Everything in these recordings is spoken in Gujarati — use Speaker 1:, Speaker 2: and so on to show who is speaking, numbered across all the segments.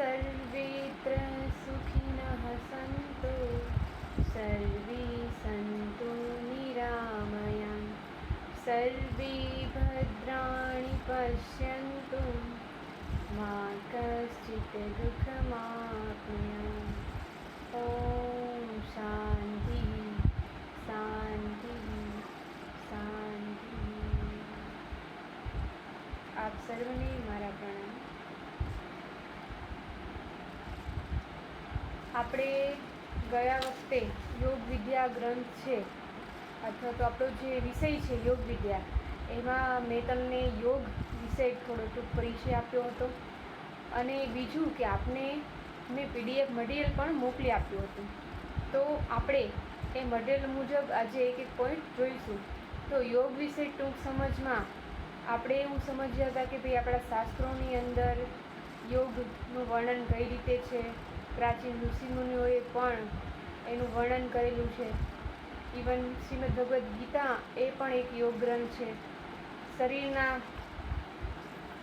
Speaker 1: सर्वेत्र सुखिनः सन्तु सर्वे सन्तु निरामयान् सर्वे भद्राणि पश्यन्तु मा कश्चित् दुःखमाप्नुयात्। ॐ शान्ति शान्ति शान्ति। आप सर्वने मारा प्रणाम। આપણે ગયા વખતે યોગ વિદ્યા ગ્રંથ છે અથવા તો આપણો જે વિષય છે યોગ વિદ્યા, એમાં મેં તમને યોગ વિશે થોડો ટૂંક પરિચય આપ્યો હતો. અને બીજું કે આપને મેં PDF મટીરિયલ પણ મોકલી આપ્યું હતું. તો આપણે એ મટીરિયલ મુજબ આજે એક એક પોઈન્ટ જોઈશું. તો યોગ વિશે ટૂંક સમજમાં આપણે એવું સમજ્યા હતા કે ભાઈ આપણા શાસ્ત્રોની અંદર યોગનું વર્ણન કઈ રીતે છે. પ્રાચીન ઋષિમુનિઓએ પણ એનું વર્ણન કરેલું છે. ઇવન શ્રીમદ ભગવદ્ ગીતા એ પણ એક યોગ ગ્રંથ છે. શરીરના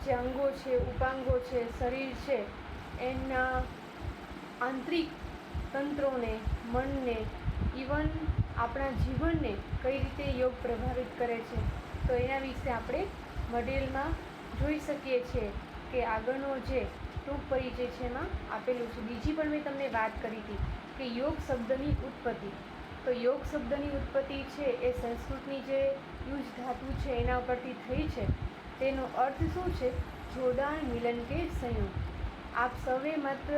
Speaker 1: જે અંગો છે, ઉપાંગો છે, શરીર છે, એના આંતરિક તંત્રોને, મનને, ઇવન આપણા જીવનને કઈ રીતે યોગ પ્રભાવિત કરે છે, તો એના વિશે આપણે મટીરિયલમાં જોઈ શકીએ છીએ કે આગળનો જે ટૂંક પરિચય છે એમાં આપેલું છે. બીજી પણ મેં તમને વાત કરી હતી કે યોગ શબ્દની ઉત્પત્તિ. તો યોગ શબ્દની ઉત્પત્તિ છે એ સંસ્કૃતની જે યુજ ધાતુ છે એના ઉપરથી થઈ છે. તેનો અર્થ શું છે? જોડાણ, મિલન કે સંયોગ. આપ સૌએ માત્ર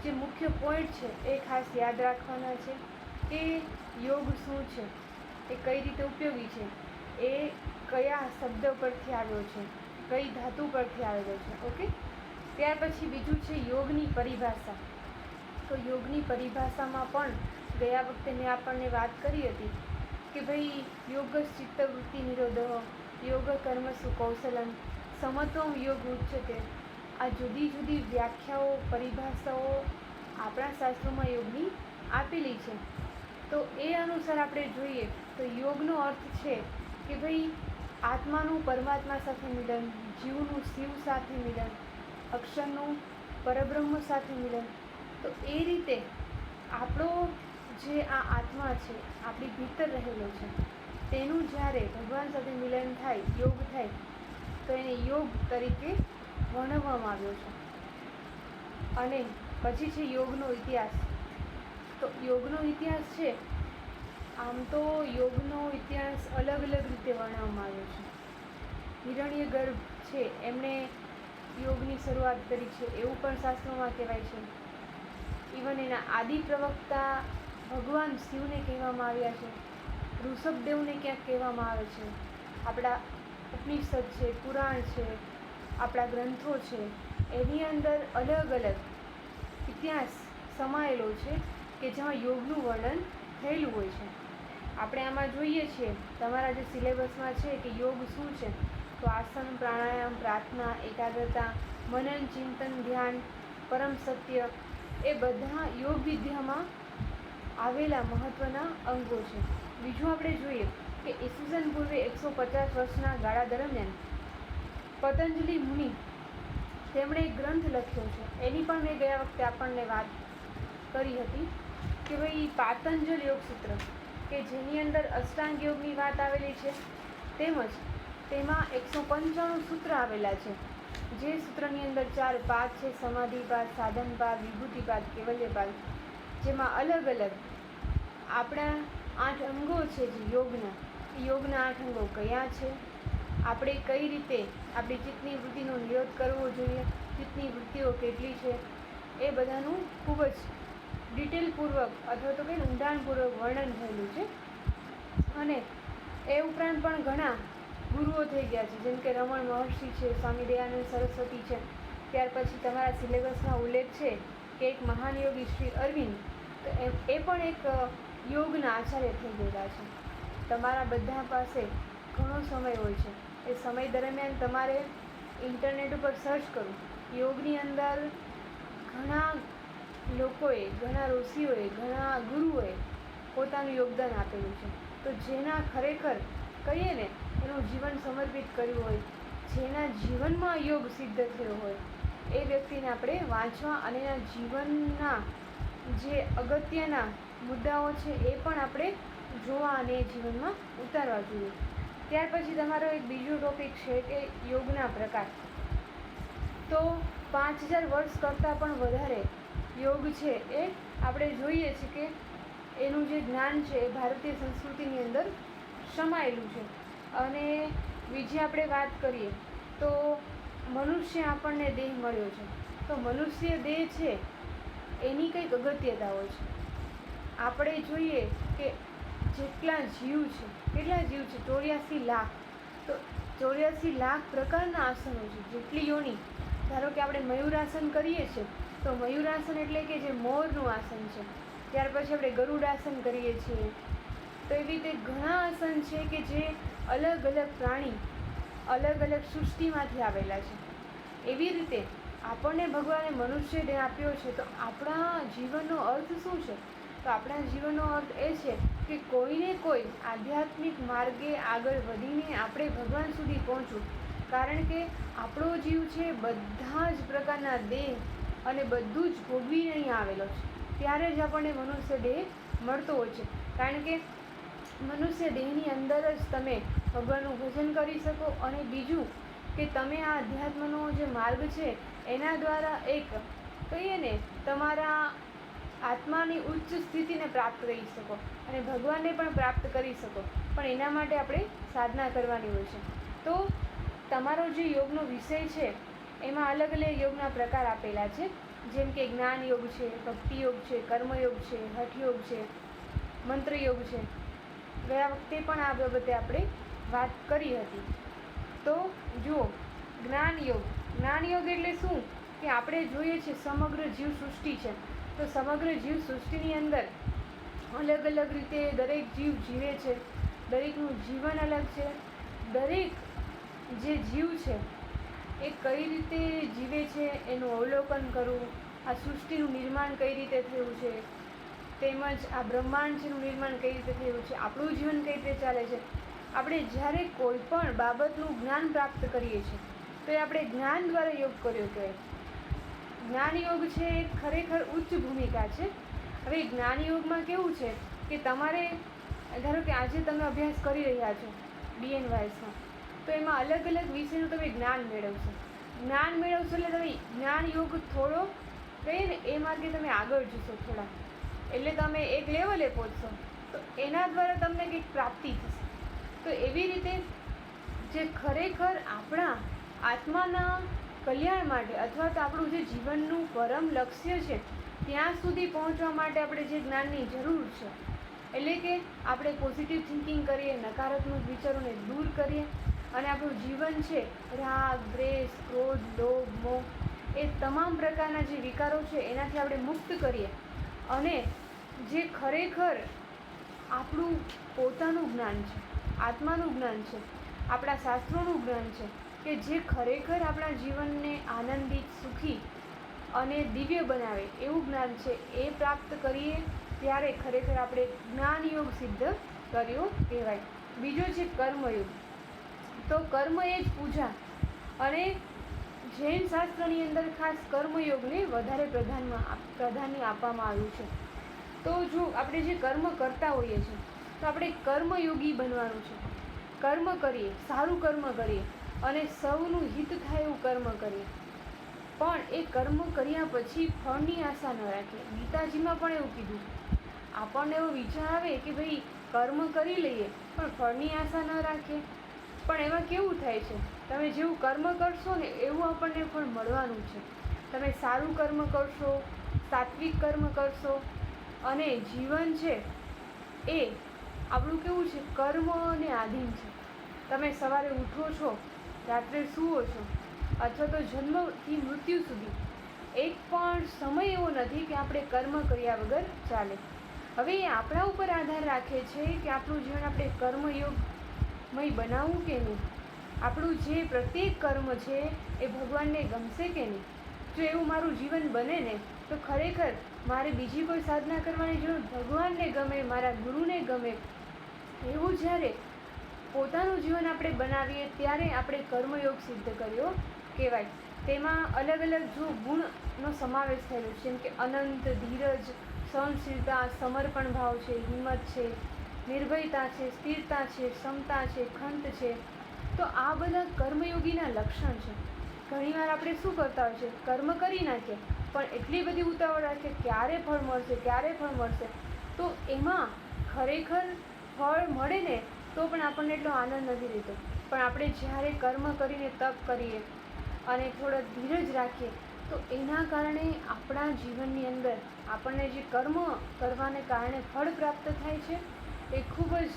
Speaker 1: જે મુખ્ય પોઈન્ટ છે એ ખાસ યાદ રાખવાના છે કે યોગ શું છે, એ કઈ રીતે ઉપયોગી છે, એ કયા શબ્દ પરથી આવ્યો છે, કઈ ધાતુ પરથી આવેલો છે. ઓકે. ત્યાર પછી બીજું છે યોગની પરિભાષા. તો યોગની પરિભાષામાં પણ ગયા વખતે મેં આપણને વાત કરી હતી કે ભાઈ યોગ ચિત્તવૃત્તિ નિરોધો, યોગ કર્મસુ કૌશલમ, સમત્વમ યોગ ઉચ્યતે. આ જુદી જુદી વ્યાખ્યાઓ, પરિભાષાઓ આપણા શાસ્ત્રોમાં યોગની આપેલી છે. તો એ અનુસાર આપણે જોઈએ તો યોગનો અર્થ છે કે ભાઈ આત્માનું પરમાત્મા સાથે મિલન, જીવનું શિવ સાથે મિલન, અક્ષરનું પરબ્રહ્મ સાથે મિલન. તો એ રીતે આપણો જે આ આત્મા છે, આપણી ભીતર રહેલો છે, તેનું જ્યારે ભગવાન સાથે મિલન થાય, યોગ થાય, તો એને યોગ તરીકે વર્ણવવામાં આવ્યો છે. અને પછી છે યોગનો ઇતિહાસ. તો યોગનો ઇતિહાસ છે, આમ તો યોગનો ઇતિહાસ અલગ અલગ રીતે વર્ણવવામાં આવ્યો છે. હિરણ્યગર્ભ છે એમણે યોગની શરૂઆત કરી છે એવું પણ શાસ્ત્રોમાં કહેવાય છે. ઇવન એના આદિ પ્રવક્તા ભગવાન શિવને કહેવામાં આવ્યા છે. ઋષભદેવને ક્યાંક કહેવામાં આવે છે. આપણા ઉપનિષદ છે, પુરાણ છે, આપણા ગ્રંથો છે, એની અંદર અલગ અલગ ઇતિહાસ સમાયેલો છે કે જેમાં યોગનું વર્ણન થયેલું હોય છે. આપણે આમાં જોઈએ છીએ તમારા જે સિલેબસમાં છે કે યોગ શું છે, તો આસન, પ્રાણાયામ, પ્રાર્થના, એકાગ્રતા, મનન, ચિંતન, ધ્યાન, પરમ સત્ય, એ બધા યોગ વિદ્યામાં આવેલા મહત્ત્વના અંગો છે. બીજું આપણે જોઈએ કે ઈસવીસન પૂર્વે 150 વર્ષના ગાળા દરમિયાન પતંજલિ મુનિ તેમણે એક ગ્રંથ લખ્યો છે. એની પણ મેં ગયા વખતે આપણને વાત કરી હતી કે ભાઈ પાતંજલ યોગસૂત્ર, કે જેની અંદર અષ્ટાંગ યોગની વાત આવેલી છે, તેમજ તેમાં 195 સૂત્ર આવેલા છે. જે સૂત્રની અંદર 4 પાદ છે: સમાધિપાદ, સાધનપાદ, વિભૂતિપાદ, કૈવલ્યપાદ. જેમાં અલગ અલગ આપણા 8 અંગો છે જે યોગના 8 અંગો કયા છે, આપણે કઈ રીતે આપણી ચિત્તની વૃત્તિનો નિરોધ કરવો જોઈએ, ચિત્તની વૃત્તિઓ કેટલી છે, એ બધાનું ખૂબ જ ડિટેલપૂર્વક અથવા તો કંઈ ઊંડાણપૂર્વક વર્ણન થયેલું છે. અને એ ઉપરાંત પણ ઘણા ગુરુઓ થઈ ગયા છે, જેમ કે રમણ મહર્ષિ છે, સ્વામી દયાનંદ સરસ્વતી છે. ત્યાર પછી તમારા સિલેબસમાં ઉલ્લેખ છે કે એક મહાન યોગી શ્રી અરવિંદ, તો એ પણ એક યોગના આચાર્ય થઈ ગયેલા છે. તમારા બધા પાસે ઘણો સમય હોય છે, એ સમય દરમિયાન તમારે ઇન્ટરનેટ ઉપર સર્ચ કરવું. યોગની અંદર ઘણા લોકોએ, ઘણા ઋષિઓએ, ઘણા ગુરુઓએ પોતાનું યોગદાન આપેલું છે. તો જેના ખરેખર કહીએ ને એનું જીવન સમર્પિત કર્યું હોય, જેના જીવનમાં યોગ સિદ્ધ થયો હોય, એ વ્યક્તિને આપણે વાંચવા અને એના જીવનના જે અગત્યના મુદ્દાઓ છે એ પણ આપણે જોવા અને એ જીવનમાં ઉતારવા જોઈએ. ત્યાર પછી તમારો એક બીજો ટૉપિક છે કે યોગના પ્રકાર. તો 5000 વર્ષ કરતાં પણ વધારે યોગ છે એ આપણે જોઈએ છીએ કે એનું જે જ્ઞાન છે એ ભારતીય સંસ્કૃતિની અંદર સમાયેલું છે. અને બીજી આપણે વાત કરીએ તો મનુષ્ય આપણને દેહ મળ્યો છે. તો મનુષ્ય દેહ છે એની કંઈક અગત્યતાઓ છે. આપણે જોઈએ કે જેટલા જીવ છે, કેટલા જીવ છે? 84 લાખ. તો 84 લાખ પ્રકારના આસનો છે. જેટલી યોની, ધારો કે આપણે મયુરાસન કરીએ છીએ તો મયુરાસન એટલે કે જે મોરનું આસન છે. ત્યાર પછી આપણે ગરુડાસન કરીએ છીએ. તો એવી રીતે ઘણા આસન છે કે જે અલગ અલગ પ્રાણી, અલગ અલગ સૃષ્ટિમાંથી આવેલા છે. એવી રીતે આપણને ભગવાને મનુષ્ય દેહ આપ્યો છે. તો આપણા જીવનનો અર્થ શું છે? તો આપણા જીવનનો અર્થ એ છે કે કોઈને કોઈ આધ્યાત્મિક માર્ગે આગળ વધીને આપણે ભગવાન સુધી પહોંચવું. કારણ કે આપણો જીવ છે બધા જ પ્રકારના દેહ અને બધું જ ભોગવીને અહીં આવેલો છે. ત્યારે જ આપણને મનુષ્ય દેહ મળતો હોય છે. કારણ કે મનુષ્ય દેહની અંદર જ તમે ભગવાનનું ભજન કરી શકો અને બીજું કે તમે આ અધ્યાત્મનો જે માર્ગ છે એના દ્વારા એક કહીએ ને તમારા આત્માની ઉચ્ચ સ્થિતિને પ્રાપ્ત કરી શકો અને ભગવાનને પણ પ્રાપ્ત કરી શકો. પણ એના માટે આપણે સાધના કરવાની હોય છે. તો તમારો જે યોગનો વિષય છે એમાં અલગ અલગ યોગના પ્રકાર આપેલા છે. જેમ કે જ્ઞાન યોગ છે, ભક્તિ યોગ છે, કર્મયોગ છે, હઠયોગ છે, મંત્રયોગ છે. ગયા વખતે પણ આ બાબતે આપણે વાત કરી હતી. તો જુઓ, જ્ઞાન યોગ એટલે શું કે આપણે જોઈએ છે સમગ્ર જીવ સૃષ્ટિ છે. તો સમગ્ર જીવ સૃષ્ટિની અંદર અલગ અલગ રીતે દરેક જીવ જીવે છે. દરેકનું જીવન અલગ છે. દરેક જે જીવ છે એ કઈ રીતે જીવે છે એનું અવલોકન કરવું. આ સૃષ્ટિનું નિર્માણ કઈ રીતે થયું છે, તેમજ આ બ્રહ્માંડ છેનું નિર્માણ કઈ રીતે થયું છે, આપણું જીવન કઈ રીતે ચાલે છે. આપણે જ્યારે કોઈ પણ બાબતનું જ્ઞાન પ્રાપ્ત કરીએ છીએ તો એ આપણે જ્ઞાન દ્વારા યોગ કર્યો કહેવાય. જ્ઞાન યોગ છે એ ખરેખર ઉચ્ચ ભૂમિકા છે. હવે જ્ઞાન યોગમાં કેવું છે કે તમારે ધારો કે આજે તમે અભ્યાસ કરી રહ્યા છો BNYSમાં, તો એમાં અલગ અલગ વિષયનું તમે જ્ઞાન મેળવશો. જ્ઞાન મેળવશો એટલે તમે જ્ઞાન યોગ થોડો કહીએ ને એ માર્ગે તમે આગળ જશો થોડા. એટલે તમે એક લેવલે પહોંચશો તો એના દ્વારા તમને કંઈક પ્રાપ્તિ થશે. તો એવી રીતે જે ખરેખર આપણા આત્માના કલ્યાણ માટે અથવા તો આપણું જે જીવનનું પરમ લક્ષ્ય છે ત્યાં સુધી પહોંચવા માટે આપણે જે જ્ઞાનની જરૂર છે, એટલે કે આપણે પોઝિટિવ થિંકિંગ કરીએ, નકારાત્મક વિચારોને દૂર કરીએ અને આપણું જીવન છે રાગ, દ્વેષ, ક્રોધ, લોભ, મોહ એ તમામ પ્રકારના જે વિકારો છે એનાથી આપણે મુક્ત કરીએ અને જે ખરેખર આપણું પોતાનું જ્ઞાન છે, આત્માનું જ્ઞાન છે, આપણા શાસ્ત્રોનું જ્ઞાન છે કે જે ખરેખર આપણા જીવનને આનંદિત, સુખી અને દિવ્ય બનાવે એવું જ્ઞાન છે એ પ્રાપ્ત કરીએ ત્યારે ખરેખર આપણે જ્ઞાન યોગ સિદ્ધ કર્યો કહેવાય. બીજો છે કર્મયોગ. તો કર્મ એ જ પૂજા અને જૈન શાસ્ત્રની અંદર ખાસ કર્મયોગને વધારે પ્રાધાન્ય આપવામાં આવ્યું છે. તો જો આપણે જે કર્મ કરતા હોઈએ છીએ તો આપણે કર્મયોગી બનવાનું છે. કર્મ કરીએ, સારું કર્મ કરીએ અને સૌનું હિત થાય એવું કર્મ કરીએ. પણ એ કર્મ કર્યા પછી ફળની આશા ન રાખીએ. ગીતાજીમાં પણ એવું કીધું છે. આપણને એવો વિચાર આવે કે ભાઈ કર્મ કરી લઈએ પણ ફળની આશા ન રાખીએ. પણ એમાં કેવું થાય છે, તમે જેવું કર્મ કરશો ને એવું આપણને ફળ મળવાનું છે. તમે સારું કર્મ કરશો, સાત્વિક કર્મ કરશો અને જીવન છે એ આપણું કેવું છે, કર્મને આધીન છે. તમે સવારે ઉઠો છો, રાત્રે સૂવો છો અથવા તો જન્મથી મૃત્યુ સુધી એક પણ સમય એવો નથી કે આપણે કર્મ કર્યા વગર ચાલે. હવે એ આપણા ઉપર આધાર રાખે છે કે આપણું જીવન આપણે કર્મયોગમય બનાવવું કે નહીં. આપણું જે પ્રત્યેક કર્મ છે એ ભગવાનને ગમશે કે નહીં. જો એવું મારું જીવન બને ને તો ખરેખર મારે બીજી કોઈ સાધના કરવાની જરૂર, ભગવાનને ગમે, મારા ગુરુને ગમે એવું જ્યારે પોતાનું જીવન આપણે બનાવીએ ત્યારે આપણે કર્મયોગ સિદ્ધ કર્યો કહેવાય. તેમાં અલગ અલગ જો ગુણનો સમાવેશ થયેલો છે, જેમ કે અનંત, ધીરજ, સહનશીલતા, સમર્પણ ભાવ છે, હિંમત છે, નિર્ભયતા છે, સ્થિરતા છે, ક્ષમતા છે, ખંત છે. તો આ બધા કર્મયોગીના લક્ષણ છે. ઘણીવાર આપણે શું કરતા હોય છે, કર્મ કરી નાખીએ પણ એટલી બધી ઉતાવળ રાખીએ ક્યારે ફળ મળશે, ક્યારે ફળ મળશે. તો એમાં ખરેખર ફળ મળે ને તો પણ આપણને એટલો આનંદ નથી રહેતો. પણ આપણે જ્યારે કર્મ કરીને તપ કરીએ અને થોડો ધીરજ રાખીએ તો એના કારણે આપણા જીવનની અંદર આપણને જે કર્મ કરવાને કારણે ફળ પ્રાપ્ત થાય છે એ ખૂબ જ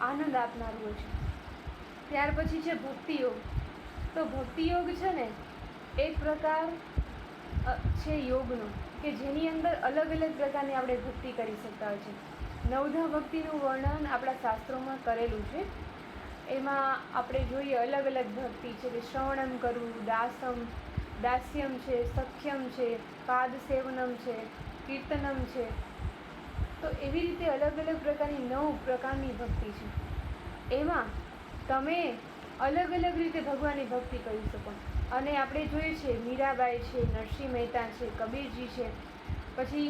Speaker 1: આનંદ આપનારું હોય છે. ત્યાર પછી છે ભક્તિયોગ. તો ભક્તિયોગ છે ને એક પ્રકાર છે યોગનો, કે જેની અંદર અલગ અલગ પ્રકારની આપણે ભક્તિ કરી શકતા હોય છે. નવધા ભક્તિનું વર્ણન આપણા શાસ્ત્રોમાં કરેલું છે. એમાં આપણે જોઈએ અલગ અલગ ભક્તિ છે, કે શ્રવણમ કરવું, દાસ્યમ છે, સખ્યમ છે, પાદ સેવનમ છે, કીર્તનમ છે. તો એવી રીતે અલગ અલગ પ્રકારની 9 પ્રકારની ભક્તિ છે. એમાં તમે અલગ અલગ રીતે ભગવાનની ભક્તિ કરી શકો. અને આપણે જોઈએ છે મીરાબાઈ છે, નરસિંહ મહેતા છે, કબીરજી છે, પછી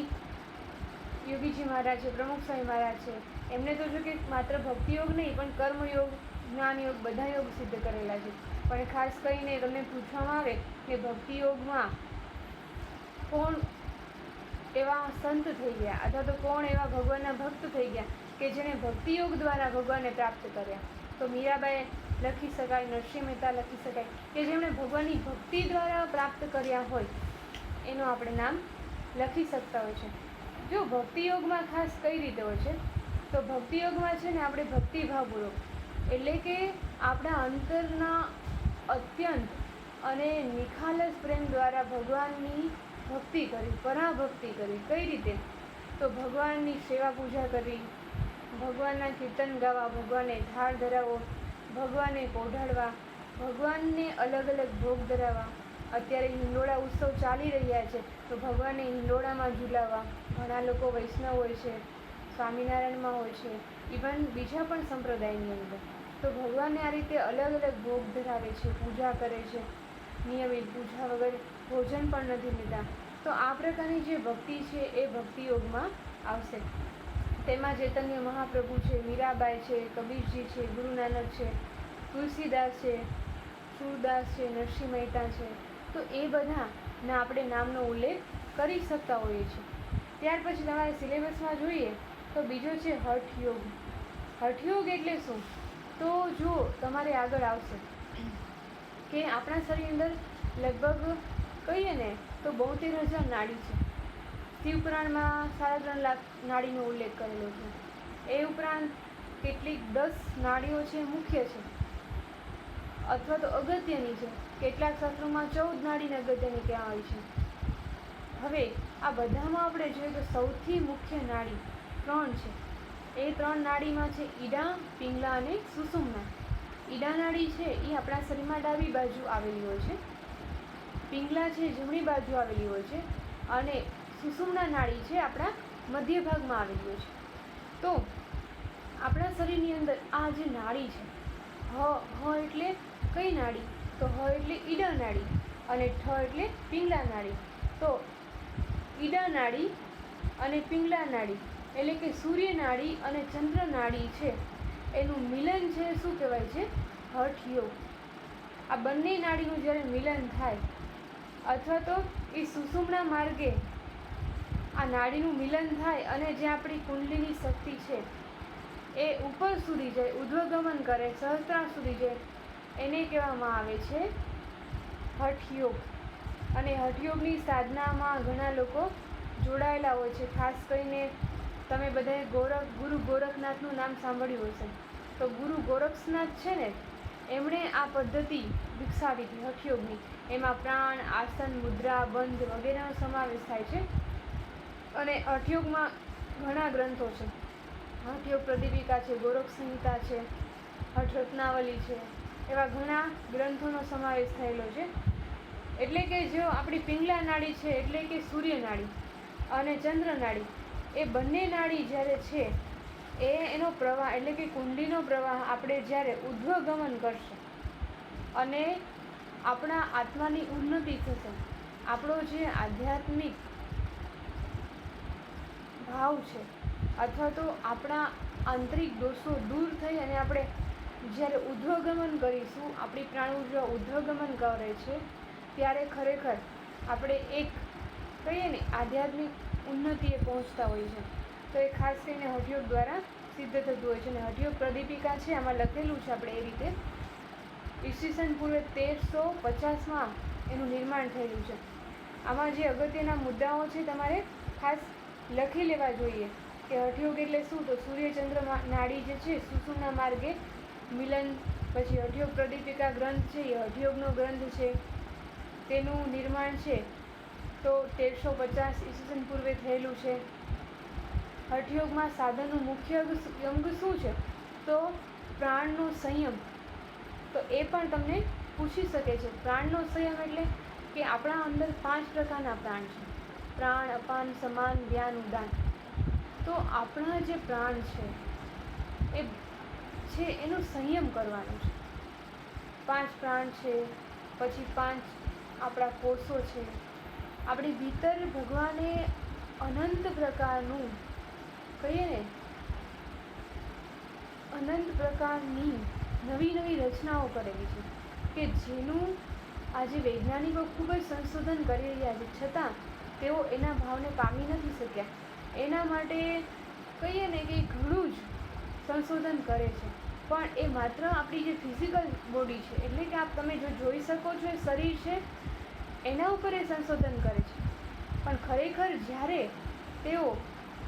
Speaker 1: યોગીજી મહારાજ છે, પ્રમુખ સ્વામી મહારાજ છે. એમને તો જો કે માત્ર ભક્તિયોગ નહીં પણ કર્મયોગ, જ્ઞાનયોગ બધા યોગ સિદ્ધ કરેલા છે. પણ ખાસ કરીને તમને પૂછવામાં આવે કે ભક્તિયોગમાં કોણ એવા સંત થઈ ગયા અથવા તો કોણ એવા ભગવાનના ભક્ત થઈ ગયા કે જેણે ભક્તિયોગ દ્વારા ભગવાનને પ્રાપ્ત કર્યા. તો મીરાબાઈ લખી શકાય, નરસિંહ મહેતા લખી શકાય, કે જેમણે ભગવાનની ભક્તિ દ્વારા પ્રાપ્ત કર્યા હોય એનું આપણે નામ લખી શકતા હોય છે. જો ભક્તિયોગમાં ખાસ કઈ રીતે હોય છે, તો ભક્તિયોગમાં છે ને આપણે ભક્તિભાવપૂર્વક એટલે કે આપણા અંતરના અત્યંત અને નિખાલસ પ્રેમ દ્વારા ભગવાનની ભક્તિ કરવી, પરાભક્તિ કરવી. કઈ રીતે? તો ભગવાનની સેવા પૂજા કરવી, ભગવાનના કીર્તન ગાવા, ભગવાનને થાળ ધરાવવો, ભગવાનને પોઢાડવા, ભગવાનને અલગ અલગ ભોગ ધરાવવા. અત્યારે હિંડોળા ઉત્સવ ચાલી રહ્યા છે તો ભગવાનને હિંડોળામાં ઝુલાવવા. ઘણા લોકો વૈષ્ણવ હોય છે, સ્વામિનારાયણમાં હોય છે, ઇવન બીજા પણ સંપ્રદાયની અંદર. તો ભગવાનને આ રીતે અલગ અલગ ભોગ ધરાવે છે, પૂજા કરે છે. નિયમિત પૂજા વગર ભોજન પણ નથી લેતા. તો આ પ્રકારની જે ભક્તિ છે એ ભક્તિયોગમાં આવશે. તેમાં ચૈતન્ય મહાપ્રભુ છે, મીરાબાઈ છે, કબીરજી છે, ગુરુ નાનક છે, તુલસીદાસ છે, સુરદાસ છે, નરસિંહ મહેતા છે. તો એ બધાના આપણે નામનો ઉલ્લેખ કરી શકતા હોઈએ છીએ. ત્યાર પછી તમારે સિલેબસમાં જોઈએ તો બીજો છે હઠયોગ. હઠયોગ એટલે શું? તો જો તમારે આગળ આવશે કે આપણા શરીરની અંદર લગભગ કહીએ ને તો 72,000 નાડી છે. શિવપુરાણમાં 3.5 લાખ નાડીનો ઉલ્લેખ કરેલો છે. એ ઉપરાંત કેટલીક 10 નાડીઓ છે મુખ્ય છે અથવા તો અગત્યની છે. કેટલાક શાસ્ત્રોમાં 14 નાડીને અગત્યની કહેવાય છે. હવે આ બધામાં આપણે જોઈએ તો સૌથી મુખ્ય નાડી 3 છે. એ 3 નાડીમાં છે ઈડા, પિંગલા અને સુષુમ્ના. ઈડા નાડી છે એ આપણા શરીરમાં ડાબી બાજુ આવેલી હોય છે. પિંગલા છે જમણી બાજુ આવેલી હોય છે અને સુષુમ્ના નાડી છે આપણા મધ્ય ભાગમાં આવેલી હોય છે. તો આપણા શરીરની અંદર આ જે નાડી છે, હ એટલે કઈ નાડી? તો હ એટલે ઈડા નાડી અને ઠ એટલે પિંગલા નાડી. તો ઈડા નાડી અને પિંગલા નાડી એટલે કે સૂર્ય નાડી અને ચંદ્ર નાડી છે એનું મિલન છે શું કહેવાય છે? હઠયોગ. આ બંને નાડીનું જ્યારે મિલન થાય અથવા તો એ સુષુમ્ના માર્ગે આ નાડીનું મિલન થાય અને જે આપણી કુંડલીની શક્તિ છે એ ઉપર સુધી જાય, ઉર્ધ્વગમન કરે, સહસ્ત્રાર સુધી જાય, એને કહેવામાં આવે છે હઠયોગ. અને હઠયોગની સાધનામાં ઘણા લોકો જોડાયેલા હોય છે. ખાસ કરીને તમે બધાએ ગુરુ ગોરખનાથનું નામ સાંભળ્યું હશે. તો ગુરુ ગોરખનાથ છે ને એમણે આ પદ્ધતિ વિકસાવી હતી હઠયોગની. એમાં પ્રાણ, આસન, મુદ્રા, બંધ વગેરેનો સમાવેશ થાય છે. અને હઠયોગમાં ઘણા ગ્રંથો છે. હઠયોગ પ્રદીપિકા છે, ગોરખ સંહિતા છે, હઠ રત્નાવલી છે, એવા ઘણા ગ્રંથોનો સમાવેશ થયેલો છે. એટલે કે જો આપણી પિંગલા નાડી છે એટલે કે સૂર્ય નાડી અને ચંદ્ર નાડી, એ બંને નાડી જ્યારે છે એનો પ્રવાહ એટલે કે કુંડલીનો પ્રવાહ આપણે જ્યારે ઉર્ધ્વગમન કરશે અને આપણા આત્માની ઉન્નતિ થશે. આપણો જે આધ્યાત્મિક ભાવ છે અથવા તો આપણા આંતરિક દોષો દૂર થઈ અને આપણે જ્યારે ઉધ્વગમન કરીશું, આપણી પ્રાણ ઉર્જા ઉધ્વગમન કરે છે ત્યારે ખરેખર આપણે એક કહીએ ને આધ્યાત્મિક ઉન્નતિએ પહોંચતા હોય છે. તો એ ખાસ કરીને હઠયોગ દ્વારા સિદ્ધ થતું હોય છે. અને હઠયોગ પ્રદીપિકા છે, આમાં લખેલું છે આપણે એ રીતે ઈસવીસન પૂર્વે 1350માં એનું નિર્માણ થયેલું છે. આમાં જે અગત્યના મુદ્દાઓ છે તમારે ખાસ લખી લેવા જોઈએ કે હઠયોગ એટલે શું. તો સૂર્યચંદ્ર નાડી જે છે સુષુમ્ના માર્ગે મિલન, પછી હઠયોગ પ્રદીપિકા ગ્રંથ છે એ હઠયોગનો ગ્રંથ છે, તેનું નિર્માણ છે તો 1350 ઈસવીસન પૂર્વે થયેલું છે. હઠયોગમાં સાધનનું મુખ્ય અંગ શું છે તો પ્રાણનો સંયમ. તો એ પણ તમને પૂછી શકે છે. પ્રાણનો સંયમ એટલે કે આપણા અંદર 5 પ્રકારના પ્રાણ છે: પ્રાણ, અપાન, સમાન, વ્યાન, ઉદાન. તો આપણા જે પ્રાણ છે એ છે એનો સંયમ કરવાનો છે. 5 પ્રાણ છે, પછી 5 આપણા કોષો છે. આપણી ભીતર ભગવાને અનંત પ્રકારનું કહીએ ને અનંત પ્રકારની નવી નવી રચનાઓ કરેલી છે કે જેનું આજે વૈજ્ઞાનિકો ખૂબ જ સંશોધન કરી રહ્યા છે, છતાં તેઓ એના ભાવને પામી નથી શક્યા. એના માટે કહીએ ને કે ઘણું જ સંશોધન કરે છે, પણ એ માત્ર આપણી જે ફિઝિકલ બોડી છે એટલે કે તમે જો જોઈ શકો છો એ શરીર છે એના ઉપર એ સંશોધન કરે છે. પણ ખરેખર જ્યારે તેઓ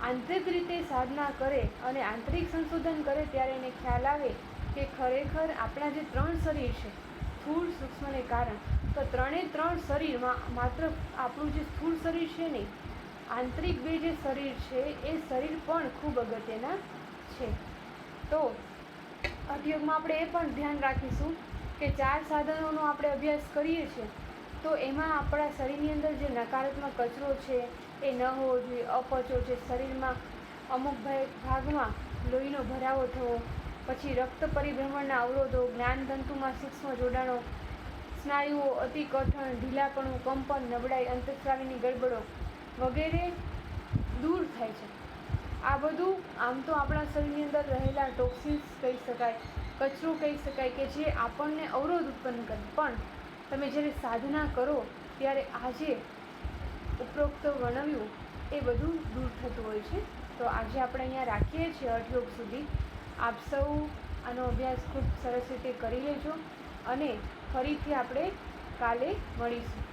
Speaker 1: આંતરિક રીતે સાધના કરે અને આંતરિક સંશોધન કરે ત્યારે એને ખ્યાલ આવે કે ખરેખર આપણા જે 3 શરીર છે, સ્થૂળ, સૂક્ષ્મ અને કારણ, તો 3 શરીરમાં માત્ર આપણું જે સ્થૂળ શરીર છે નહીં, આંતરિક 2 જે શરીર છે એ શરીર પણ ખૂબ અગત્યના છે. તો હઠયોગમાં આપણે એ પણ ધ્યાન રાખીશું કે 4 સાધનોનો આપણે અભ્યાસ કરીએ છીએ તો એમાં આપણા શરીરની અંદર જે નકારાત્મક કચરો છે એ ન હોવો જોઈએ. અપચો છે, શરીરમાં અમુક ભાગમાં લોહીનો ભરાવો થવો, પછી રક્ત પરિભ્રમણના અવરોધો, જ્ઞાનતંતુમાં સૂક્ષ્મ જોડાણો, સ્નાયુઓ અતિ કઠણ, ઢીલાપણું, કંપન, નબળાઈ, અંતઃસ્રાવીની ગડબડો વગેરે દૂર થાય છે. આ બધું આમ તો આપણા શરીરની અંદર રહેલા ટોક્સિન્સ કહી શકાય, કચરો કહી શકાય કે જે આપણને અવરોધ ઉત્પન્ન કરે. પણ તમે જ્યારે સાધના કરો ત્યારે આજે ઉપરોક્ત વર્ણવ્યું એ બધું દૂર થતું હોય છે. તો આજે આપણે અહીંયા રાખીએ છીએ હઠયોગ સુધી. આપ સૌ આનો અભ્યાસ ખૂબ સરસ રીતે કરી લેજો અને ફરીથી આપણે કાલે મળીશું.